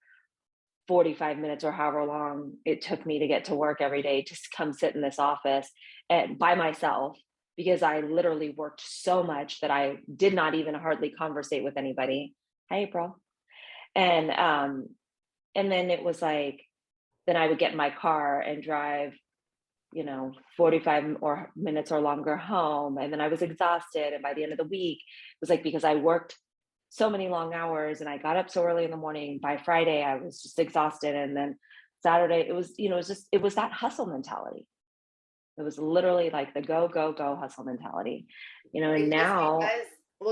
45 minutes or however long it took me to get to work every day to come sit in this office and by myself, because I literally worked so much that I did not even hardly conversate with anybody. Hi, April. And then it was like, then I would get in my car and drive 45 or minutes or longer home. And then I was exhausted. And by the end of the week, it was like, because I worked so many long hours and I got up so early in the morning, by Friday, I was just exhausted. And then Saturday, it was that hustle mentality. It was literally like the go, go, go hustle mentality, and
Right?
now,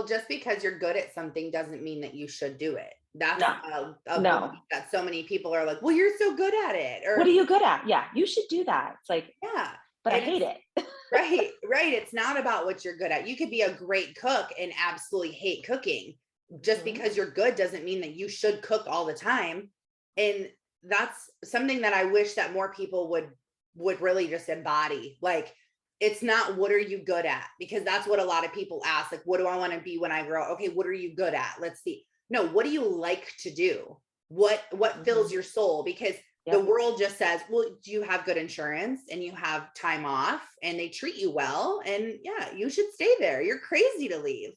Just because you're good at something doesn't mean that you should do it. That's
no,
a belief
no.
that so many people are like, well, you're so good at it.
What are
Or,
you good at? Yeah, you should do that. It's like,
yeah.
but I
And
hate
it's
it.
right, right. It's not about what you're good at. You could be a great cook and absolutely hate cooking. Just
Mhm.
because you're good doesn't mean that you should cook all the time. And that's something that I wish that more people would really just embody. Like, it's not what are you good at? Because that's what a lot of people ask. Like, what do I want to be when I grow? Okay, what are you good at? Let's see. No, what do you like to do? What fills
Mhm.
your soul? Because the
Yep.
world just says, well, do you have good insurance and you have time off and they treat you well? And yeah, you should stay there. You're crazy to leave.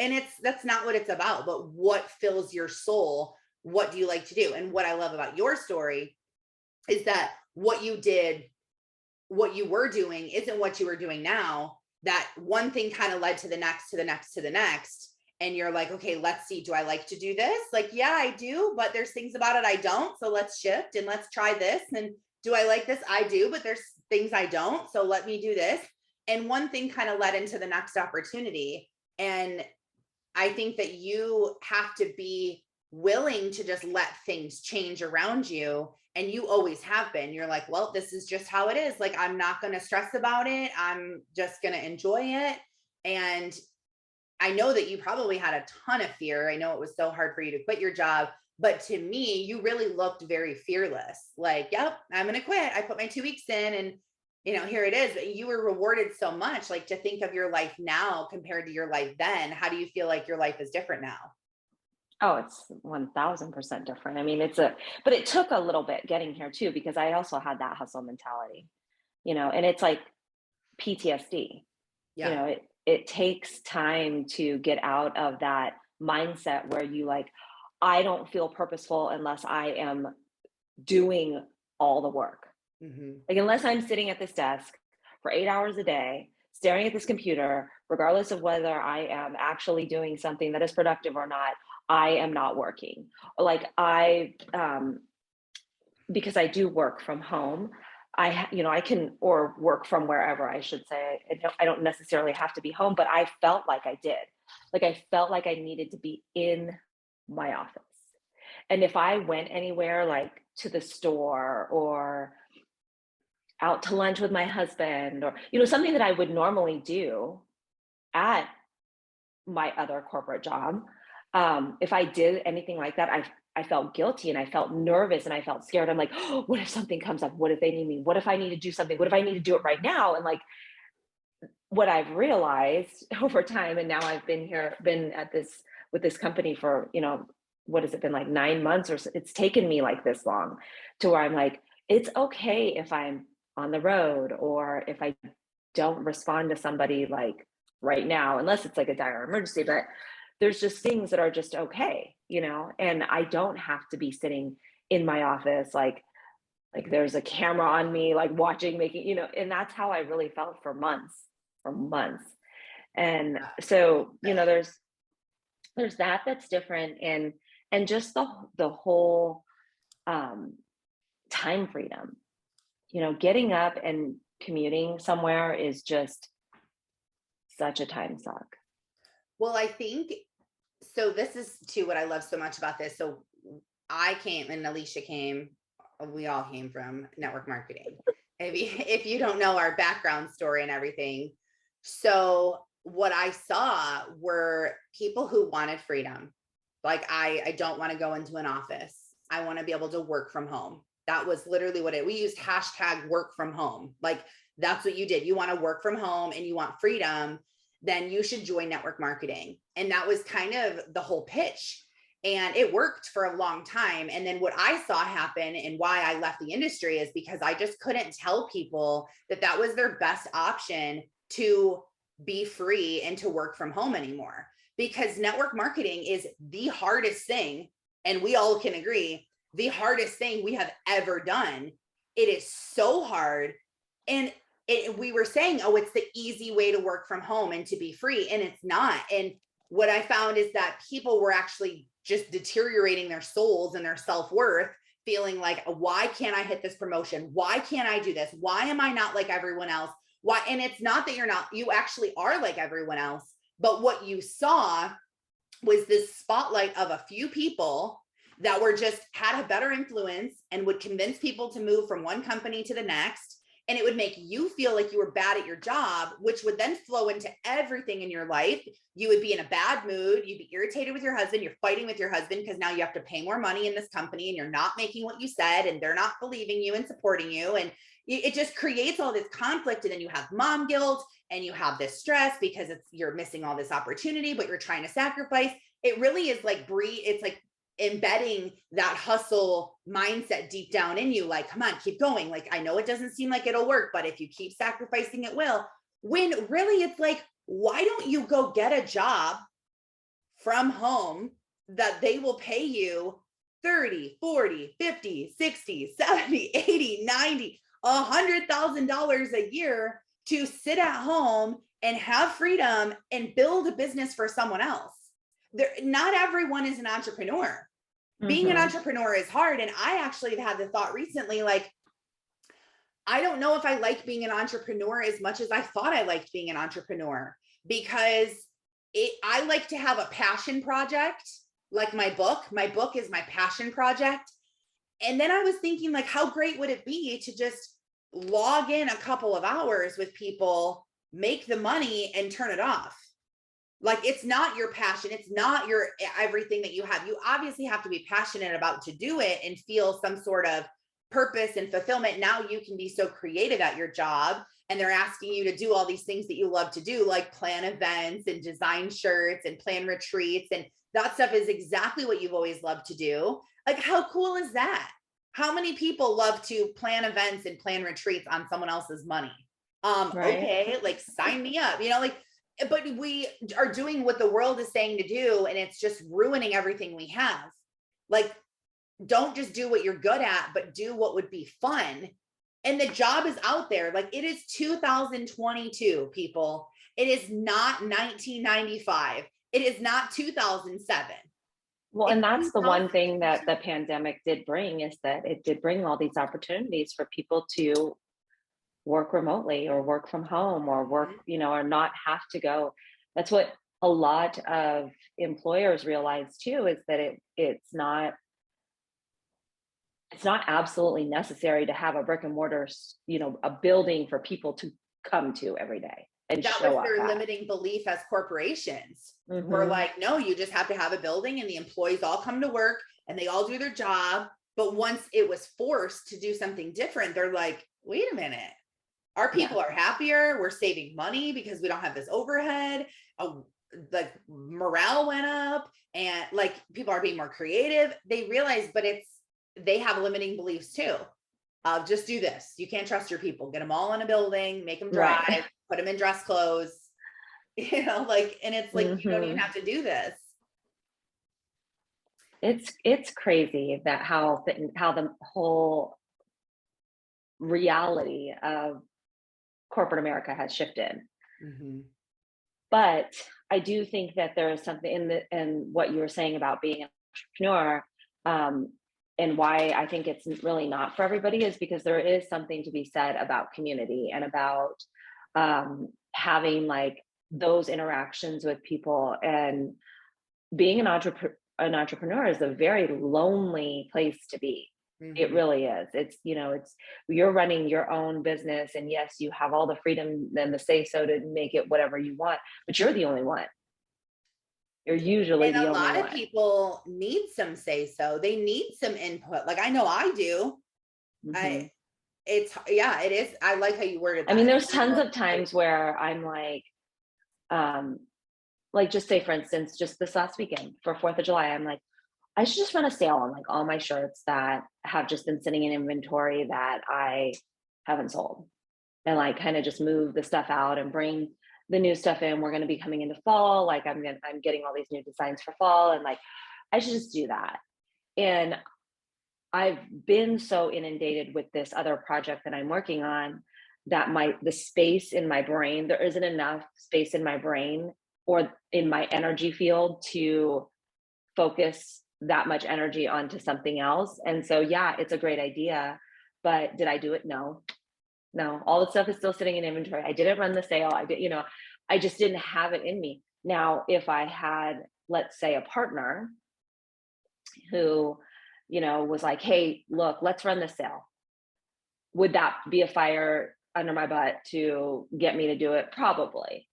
And that's not what it's about, but what fills your soul? What do you like to do? And what I love about your story is that what you were doing isn't what you were doing now. That one thing kind of led to the next, to the next, to the next. And you're like, okay, let's see, do I like to do this? Like, yeah, I do, but there's things about it I don't. So let's shift and let's try this. And do I like this? I do, but there's things I don't. So let me do this. And one thing kind of led into the next opportunity. And I think that you have to be willing to just let things change around you. And you always have been. You're like, well, this is just how it is. Like, I'm not going to stress about it. I'm just going to enjoy it. And I know that you probably had a ton of fear. I know it was so hard for you to quit your job. But to me, you really looked very fearless. Like, yep, I'm going to quit. I put my 2 weeks in and here it is. But you were rewarded so much. Like, to think of your life now compared to your life then, how do you feel like your life is different now?
Oh, it's 1000% different. I mean, but it took a little bit getting here too, because I also had that hustle mentality, and it's like PTSD.
Yeah.
It takes time to get out of that mindset where you like, I don't feel purposeful unless I am doing all the work.
Hmm.
Like, unless I'm sitting at this desk for 8 hours a day, staring at this computer, regardless of whether I am actually doing something that is productive or not, I am not working. Like because I do work from home, I can, or work from wherever, I should say. I don't necessarily have to be home, but I felt like I did. Like I felt like I needed to be in my office. And if I went anywhere, like to the store or out to lunch with my husband, or something that I would normally do at my other corporate job, if I did anything like that, I felt guilty and I felt nervous and I felt scared. I'm like, oh, what if something comes up? What if they need me? What if I need to do something? What if I need to do it right now? And like, what I've realized over time, and now I've been at this with this company for, what has it been, like 9 months, or so. It's taken me like this long to where I'm like, it's okay if I'm on the road, or if I don't respond to somebody like right now, unless it's like a dire emergency. But there's just things that are just okay, and I don't have to be sitting in my office like there's a camera on me, like watching, making, and that's how I really felt for months. And so, there's that's different. And just the whole um time freedom, getting up and commuting somewhere is just such a time suck.
Well, I think so. This is too what I love so much about this. So I came and Alicia came, we all came from network marketing. If you don't know our background story and everything. So what I saw were people who wanted freedom. Like I don't want to go into an office. I want to be able to work from home. That was literally we used hashtag work from home. Like that's what you did. You want to work from home and you want freedom, then you should join network marketing. And that was kind of the whole pitch. And it worked for a long time. And then what I saw happen and why I left the industry is because I just couldn't tell people that that was their best option to be free and to work from home anymore. Because network marketing is the hardest thing. And we all can agree, the hardest thing we have ever done. It is so hard. And we were saying, oh, it's the easy way to work from home and to be free. And it's not. And what I found is that people were actually just deteriorating their souls and their self-worth, feeling like, why can't I hit this promotion? Why can't I do this? Why am I not like everyone else? Why? And it's not that you actually are like everyone else, but what you saw was this spotlight of a few people that were just had a better influence and would convince people to move from one company to the next. And it would make you feel like you were bad at your job, which would then flow into everything in your life. You would be in a bad mood. You'd be irritated with your husband. You're fighting with your husband because now you have to pay more money in this company and you're not making what you said and they're not believing you and supporting you. And it just creates all this conflict. And then you have mom guilt and you have this stress because you're missing all this opportunity, but you're trying to sacrifice. It really is like it's like embedding that hustle mindset deep down in you, like, come on, keep going. Like, I know it doesn't seem like it'll work, but if you keep sacrificing, it will. When really it's like, why don't you go get a job from home that they will pay you 30, 40, 50, 60, 70, 80, 90, $100,000 a year to sit at home and have freedom and build a business for someone else. Not everyone is an entrepreneur. Being an entrepreneur is hard. And I actually have had the thought recently, like, I don't know if I like being an entrepreneur as much as I thought I liked being an entrepreneur, because I like to have a passion project, like my book. My book is my passion project. And then I was thinking, like, how great would it be to just log in a couple of hours with people, make the money and turn it off? Like, it's not your passion. It's not your everything that you have. You obviously have to be passionate about to do it and feel some sort of purpose and fulfillment. Now you can be so creative at your job and they're asking you to do all these things that you love to do, like plan events and design shirts and plan retreats. And that stuff is exactly what you've always loved to do. Like, how cool is that? How many people love to plan events and plan retreats on someone else's money?
Right.
Okay, like sign me up, like, but we are doing what the world is saying to do, and it's just ruining everything we have. Like, don't just do what you're good at, but do what would be fun. And the job is out there. Like, it is 2022, people. It is not 1995. It is not 2007.
Well,
It's
and that's
too
the one thing that
selfish.
the pandemic did bring, is that it did bring all these opportunities for people to work remotely or work from home or work,
Mhm.
or not have to go. That's what a lot of employers realize too, is that it's not absolutely necessary to have a brick and mortar, a building for people to come to every day and
That was
show up
their
at.
limiting belief as corporations. We're
Hmm.
like, no, you just have to have a building and the employees all come to work and they all do their job. But once it was forced to do something different, they're like, wait a minute, our
Yeah.
people are happier. We're saving money because we don't have this overhead. Like morale went up and like people are being more creative. They realize, but they have limiting beliefs too. Just do this. You can't trust your people. Get them all in a building, make them drive,
Right.
put them in dress clothes, like, and it's like, you don't even
Hmm.
have to do this.
It's crazy that how the whole reality of corporate America has shifted.
Mm-hmm.
But I do think that there is something in what you were saying about being an entrepreneur, um, and why I think it's really not for everybody, is because there is something to be said about community and about having like those interactions with people. And being an entrepreneur is a very lonely place to be. It
Mm-hmm.
really is. It's you're running your own business, and yes, you have all the freedom and the say so to make it whatever you want, but you're the only one. You're usually
And
the
a
only
lot of
one.
people need some say so. They need some input. Like I know I do. I
Hmm.
it's yeah, it is. I like how you worded
I mean,
that.
there's
It's
tons of times where I'm um, like just say for instance, just this last weekend for 4th of July, I'm like, I should just run a sale on like all my shirts that have just been sitting in inventory that I haven't sold, and like kind of just move the stuff out and bring the new stuff in. We're going to be coming into fall. Like I'm getting all these new designs for fall, and like I should just do that. And I've been so inundated with this other project that I'm working on that the space in my brain, there isn't enough space in my brain or in my energy field to focus that much energy onto something else. And so, yeah, it's a great idea. But did I do it? No, no. All the stuff is still sitting in inventory. I didn't run the sale. I just didn't have it in me. Now, if I had, let's say, a partner who, was like, hey, look, let's run the sale. Would that be a fire under my butt to get me to do it? Probably,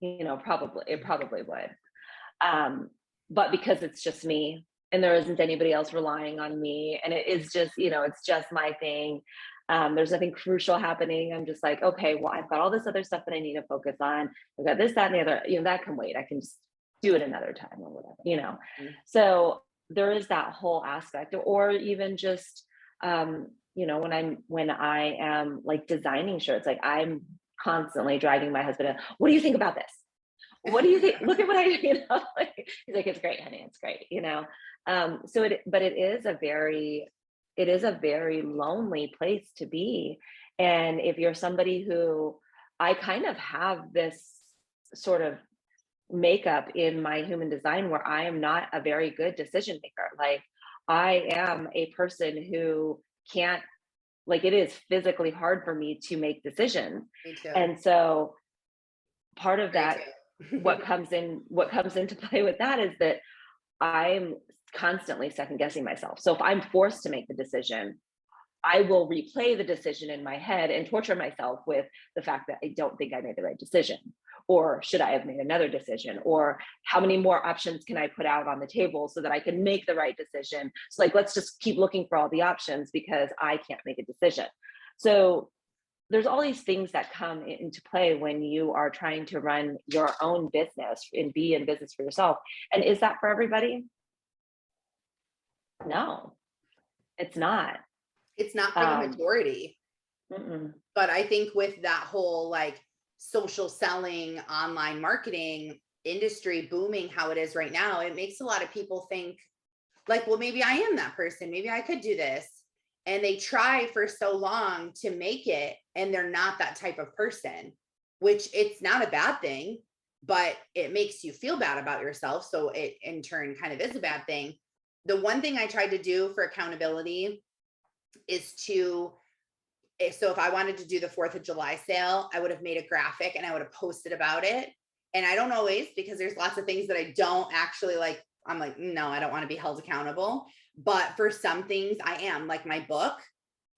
probably, it probably would. Um, but because it's just me and there isn't anybody else relying on me, and it is just, it's just my thing. There's nothing crucial happening. I'm just like, okay, well, I've got all this other stuff that I need to focus on. I've got this, that, and the other, that can wait. I can just do it another time or whatever. So there is that whole aspect, or even just, when I am like designing shirts, like I'm constantly driving my husband, what do you think about this? What do you think? Look at what I, like, he's like, it's great, honey. It's great, but it is a very lonely place to be. And if you're somebody who, I kind of have this sort of makeup in my human design where I am not a very good decision maker. Like I am a person who can't, like, it is physically hard for me to make decisions.
Me too.
And so part of
Very
that,
too.
what comes into play with that is that I'm constantly second guessing myself. So if I'm forced to make the decision, I will replay the decision in my head and torture myself with the fact that I don't think I made the right decision. Or should I have made another decision? Or how many more options can I put out on the table so that I can make the right decision? So, like, let's just keep looking for all the options because I can't make a decision. So there's all these things that come into play when you are trying to run your own business and be in business for yourself. And is that for everybody? No, it's not.
It's not for the
Um,
majority.
mm-mm.
But I think with that whole like social selling, online marketing industry booming how it is right now, it makes a lot of people think like, well, maybe I am that person. Maybe I could do this. And they try for so long to make it, and they're not that type of person, which it's not a bad thing, but it makes you feel bad about yourself. So it in turn kind of is a bad thing. The one thing I tried to do for accountability is so if I wanted to do the 4th of July sale, I would have made a graphic and I would have posted about it. And I don't always, because there's lots of things that I don't actually like. I'm like, no, I don't want to be held accountable. But for some things I am, like my book,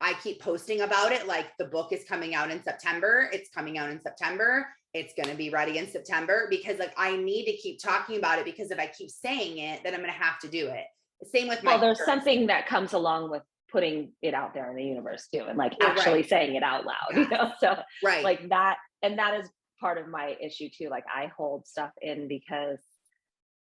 I keep posting about it. Like the book is coming out in September. It's coming out in September. It's going to be ready in September, because like I need to keep talking about it, because if I keep saying it, then I'm going to have to do it. Same with my
Well, there's
course.
something that comes along with putting it out there in the universe too, and like
You're
actually
right.
saying it out loud, you
Yes.
know? So
Right.
like that, and that is part of my issue too. Like I hold stuff in because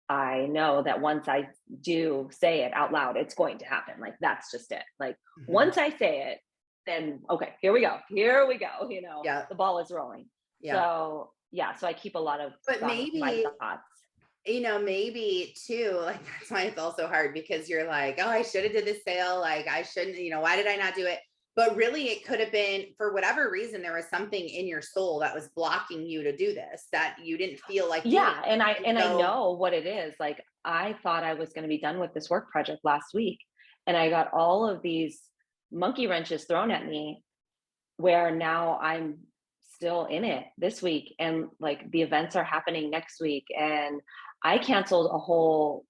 I know that once I do say it out loud, it's going to happen. Like that's just it. Like
Mhm.
once I say it, then okay, here we go. Here we go. You know,
Yeah.
the ball is rolling.
Yeah.
So yeah, so I keep a lot of
But
my
maybe,
thoughts.
maybe too, like that's why it's also hard, because you're like, oh, I should have did this sale. Like I shouldn't, why did I not do it? But really it could have been for whatever reason, there was something in your soul that was blocking you to do this, that you didn't feel like doing.
Yeah, and I
And
and I
so,
know what it is. Like I thought I was going to be done with this work project last week, and I got all of these monkey wrenches thrown at me where now I'm still in it this week, and like the events are happening next week, and I canceled a whole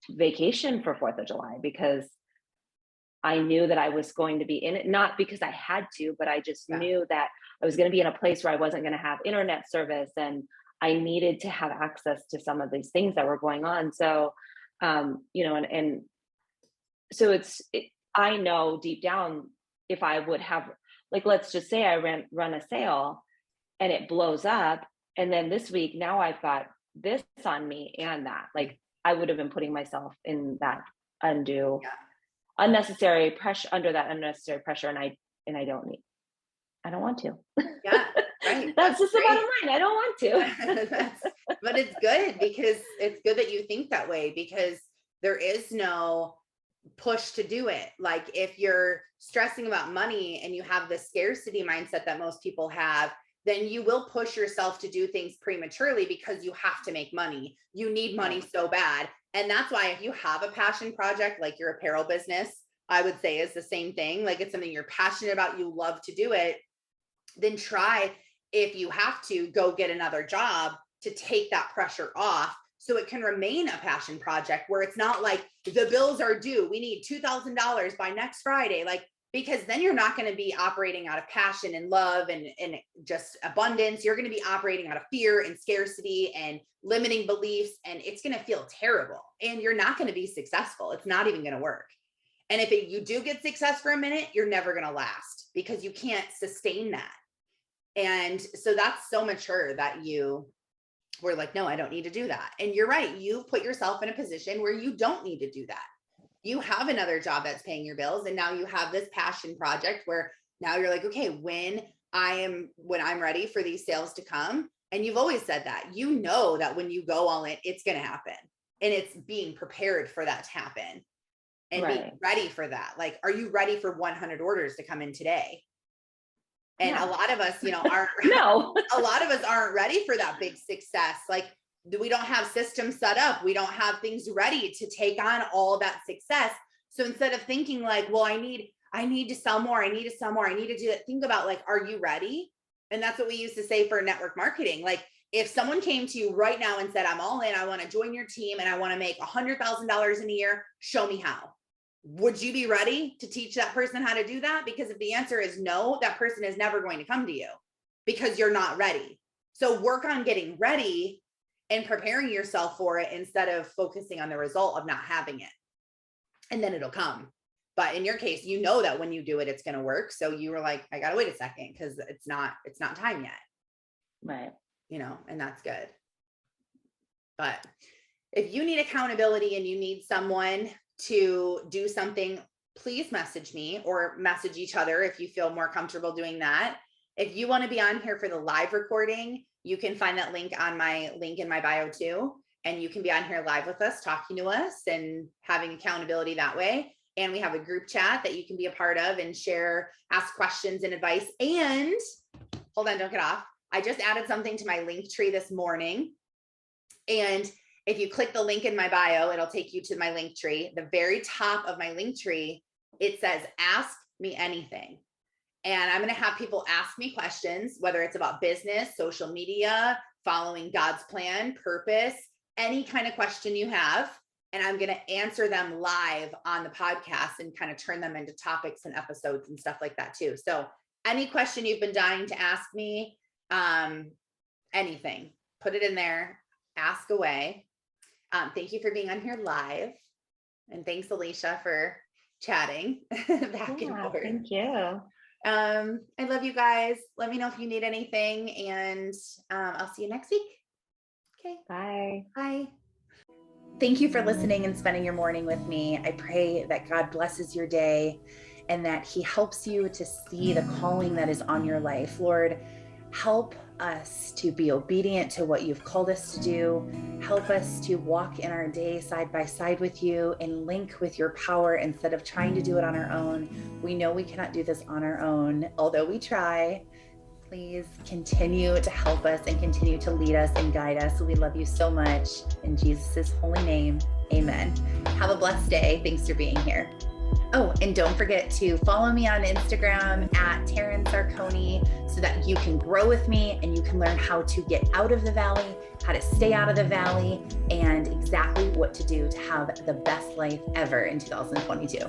vacation for 4th of July because I knew that I was going to be in it, not because I had to, but I just
yeah,
knew that I was going to be in a place where I wasn't going to have internet service, and I needed to have access to some of these things that were going on. So, and so I know deep down, if I would have, like, let's just say I run a sale and it blows up. And then this week, now I've got this on me and that, like, I would have been putting myself in that undue
yeah,
unnecessary pressure, under that unnecessary pressure, and I don't want to.
yeah, right.
That's
That's
just the bottom
great.
line. I don't want to.
That's, but it's good, because it's good that you think that way, because there is no push to do it. Like if you're stressing about money and you have the scarcity mindset that most people have, then you will push yourself to do things prematurely, because you have to make money. You need money
Right.
so bad. And that's why if you have a passion project like your apparel business, I would say is the same thing. Like it's something you're passionate about, you love to do it, then try, if you have to, go get another job to take that pressure off, so it can remain a passion project, where it's not like the bills are due, we need $2,000 by next Friday. Like, because then you're not going to be operating out of passion and love and just abundance. You're going to be operating out of fear and scarcity and limiting beliefs, and it's going to feel terrible, and you're not going to be successful. It's not even going to work. And if you do get success for a minute, you're never going to last, because you can't sustain that. And so that's so mature that you were like, no, I don't need to do that. And you're right. You've put yourself in a position where you don't need to do that. You have another job that's paying your bills. And now you have this passion project where now you're like, okay, when I'm ready for these sales to come. And you've always said that, that when you go all in, it's going to happen. And it's being prepared for that to happen and being
Right.
ready for that. Like, are you ready for 100 orders to come in today? And a
Yeah.
lot of us, aren't,
No.
a lot of us aren't ready for that big success. Like we don't have systems set up. We don't have things ready to take on all that success. So instead of thinking like, well, I need to sell more. I need to sell more. I need to do that. Think about like, are you ready? And that's what we used to say for network marketing. Like if someone came to you right now and said, I'm all in, I want to join your team and I want to make $100,000 in a year, show me how. Would you be ready to teach that person how to do that? Because if the answer is no, that person is never going to come to you, because you're not ready. So work on getting ready and preparing yourself for it, instead of focusing on the result of not having it. And then it'll come. But in your case, that when you do it, it's going to work. So you were like, I got to wait a second, because it's not time yet,
Right.
and that's good. But if you need accountability and you need someone to do something, please message me or message each other if you feel more comfortable doing that. If you want to be on here for the live recording, you can find that link on my link in my bio too. And you can be on here live with us, talking to us and having accountability that way. And we have a group chat that you can be a part of and share, ask questions and advice. And hold on, don't get off. I just added something to my link tree this morning. And if you click the link in my bio, it'll take you to my link tree. The very top of my link tree, it says, ask me anything. And I'm going to have people ask me questions, whether it's about business, social media, following God's plan, purpose, any kind of question you have. And I'm going to answer them live on the podcast and kind of turn them into topics and episodes and stuff like that too. So any question you've been dying to ask me, anything, put it in there, ask away. Thank you for being on here live. And thanks, Alicia, for chatting back and forth.
Thank you.
I love you guys. Let me know if you need anything, and I'll see you next week. Okay.
Bye.
Bye. Thank you for listening and spending your morning with me. I pray that God blesses your day and that He helps you to see the calling that is on your life. Lord, help us to be obedient to what you've called us to do. Help us to walk in our day side by side with you and link with your power instead of trying to do it on our own. We know we cannot do this on our own, although we try. Please continue to help us and continue to lead us and guide us. We love you so much. In Jesus' holy name, amen. Have a blessed day. Thanks for being here. Oh, and don't forget to follow me on Instagram at Taryn Sarconi so that you can grow with me and you can learn how to get out of the valley, how to stay out of the valley, and exactly what to do to have the best life ever in 2022.